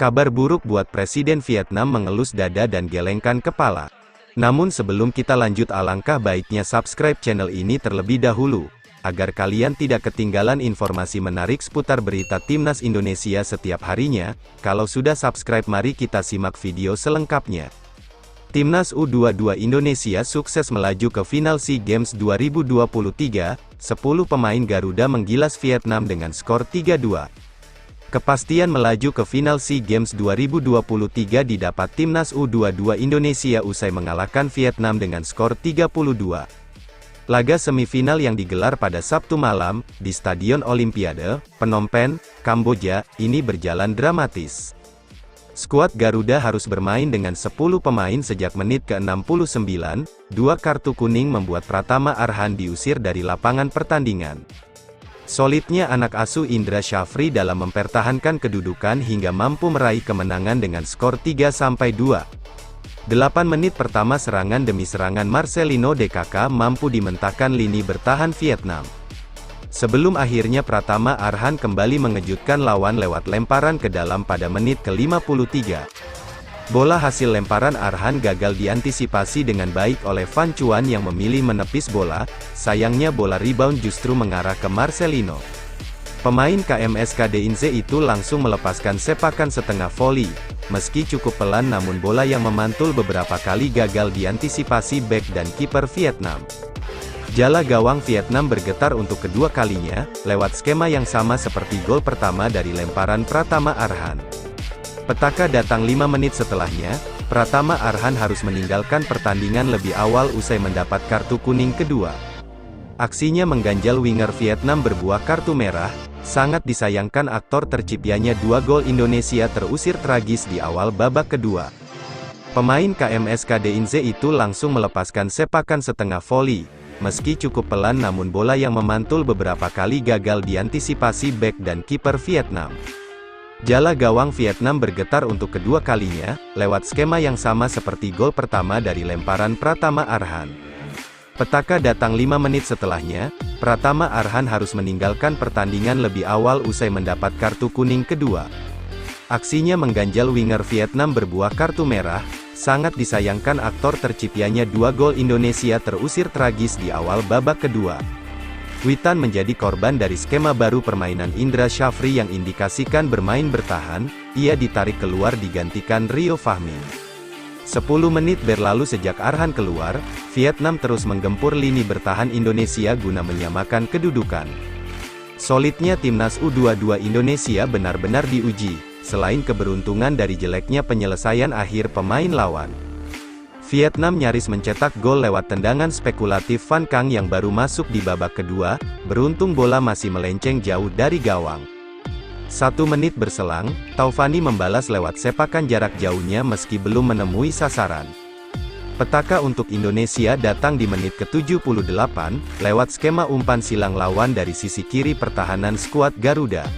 Kabar buruk buat Presiden Vietnam mengelus dada dan gelengkan kepala. Namun sebelum kita lanjut, alangkah baiknya subscribe channel ini terlebih dahulu, agar kalian tidak ketinggalan informasi menarik seputar berita Timnas Indonesia setiap harinya. Kalau sudah subscribe, mari kita simak video selengkapnya. Timnas U22 Indonesia sukses melaju ke final SEA Games 2023, 10 pemain Garuda menggilas Vietnam dengan skor 3-2. Kepastian melaju ke final SEA Games 2023 didapat Timnas U22 Indonesia usai mengalahkan Vietnam dengan skor 32. Laga semifinal yang digelar pada Sabtu malam, di Stadion Olimpiade, Phnom Penh, Kamboja, ini berjalan dramatis. Skuad Garuda harus bermain dengan 10 pemain sejak menit ke-69, 2 kartu kuning membuat Pratama Arhan diusir dari lapangan pertandingan. Solidnya anak asuh Indra Syafri dalam mempertahankan kedudukan hingga mampu meraih kemenangan dengan skor 3-2. 8 menit pertama serangan demi serangan Marcelino DKK mampu dimentahkan lini bertahan Vietnam. Sebelum akhirnya Pratama Arhan kembali mengejutkan lawan lewat lemparan ke dalam pada menit ke-53. Bola hasil lemparan Arhan gagal diantisipasi dengan baik oleh Van Chuan yang memilih menepis bola. Sayangnya bola rebound justru mengarah ke Marcelino. Pemain KMSK DINZ itu langsung melepaskan sepakan setengah voli. Meski cukup pelan, namun bola yang memantul beberapa kali gagal diantisipasi bek dan kiper Vietnam. Jala gawang Vietnam bergetar untuk kedua kalinya, lewat skema yang sama seperti gol pertama dari lemparan Pratama Arhan. Petaka datang 5 menit setelahnya. Pratama Arhan harus meninggalkan pertandingan lebih awal usai mendapat kartu kuning kedua. Aksinya mengganjal winger Vietnam berbuah kartu merah. Sangat disayangkan aktor terciptanya 2 gol Indonesia terusir tragis di awal babak kedua. Pemain KMSK DINZ itu langsung melepaskan sepakan setengah voli. Meski cukup pelan, namun bola yang memantul beberapa kali gagal diantisipasi bek dan kiper Vietnam. Jala gawang Vietnam bergetar untuk kedua kalinya, lewat skema yang sama seperti gol pertama dari lemparan Pratama Arhan. Petaka datang 5 menit setelahnya. Pratama Arhan harus meninggalkan pertandingan lebih awal usai mendapat kartu kuning kedua. Aksinya mengganjal winger Vietnam berbuah kartu merah. Sangat disayangkan aktor terciptanya 2 gol Indonesia terusir tragis di awal babak kedua. Witan menjadi korban dari skema baru permainan Indra Syafri yang indikasikan bermain bertahan. Ia ditarik keluar digantikan Rio Fahmi. 10 menit berlalu sejak Arhan keluar. Vietnam terus menggempur lini bertahan Indonesia guna menyamakan kedudukan. Solidnya Timnas U22 Indonesia benar-benar diuji. Selain keberuntungan dari jeleknya penyelesaian akhir pemain lawan, Vietnam nyaris mencetak gol lewat tendangan spekulatif Van Kang yang baru masuk di babak kedua. Beruntung bola masih melenceng jauh dari gawang. 1 menit berselang, Taufani membalas lewat sepakan jarak jauhnya meski belum menemui sasaran. Petaka untuk Indonesia datang di menit ke-78, lewat skema umpan silang lawan dari sisi kiri pertahanan skuad Garuda.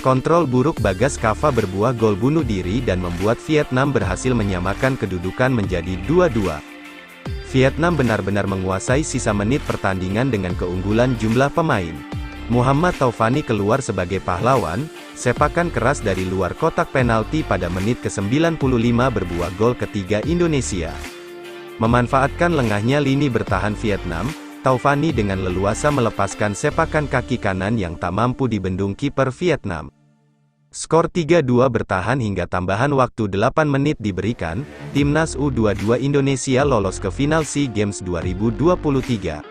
Kontrol buruk Bagas Kava berbuah gol bunuh diri dan membuat Vietnam berhasil menyamakan kedudukan menjadi 2-2. Vietnam benar-benar menguasai sisa menit pertandingan dengan keunggulan jumlah pemain. Muhammad Taufani keluar sebagai pahlawan. Sepakan keras dari luar kotak penalti pada menit ke-95 berbuah gol ketiga Indonesia. Memanfaatkan lengahnya lini bertahan Vietnam, Taufani dengan leluasa melepaskan sepakan kaki kanan yang tak mampu dibendung kiper Vietnam. Skor 3-2 bertahan hingga tambahan waktu 8 menit diberikan. Timnas U22 Indonesia lolos ke final SEA Games 2023.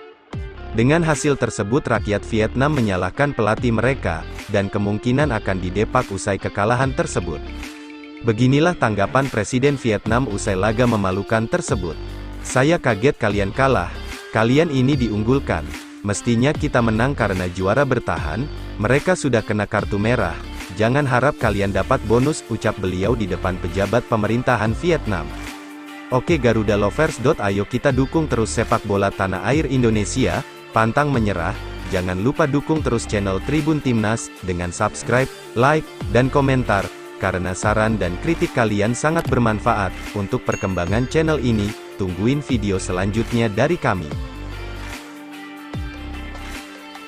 Dengan hasil tersebut rakyat Vietnam menyalahkan pelatih mereka, dan kemungkinan akan didepak usai kekalahan tersebut. Beginilah tanggapan Presiden Vietnam usai laga memalukan tersebut. "Saya kaget kalian kalah. Kalian ini diunggulkan. Mestinya kita menang karena juara bertahan. Mereka sudah kena kartu merah. Jangan harap kalian dapat bonus," ucap beliau di depan pejabat pemerintahan Vietnam. Oke Garuda Lovers. Ayo kita dukung terus sepak bola tanah air Indonesia. Pantang menyerah. Jangan lupa dukung terus channel Tribun Timnas dengan subscribe, like, dan komentar. Karena saran dan kritik kalian sangat bermanfaat untuk perkembangan channel ini. Tungguin video selanjutnya dari kami.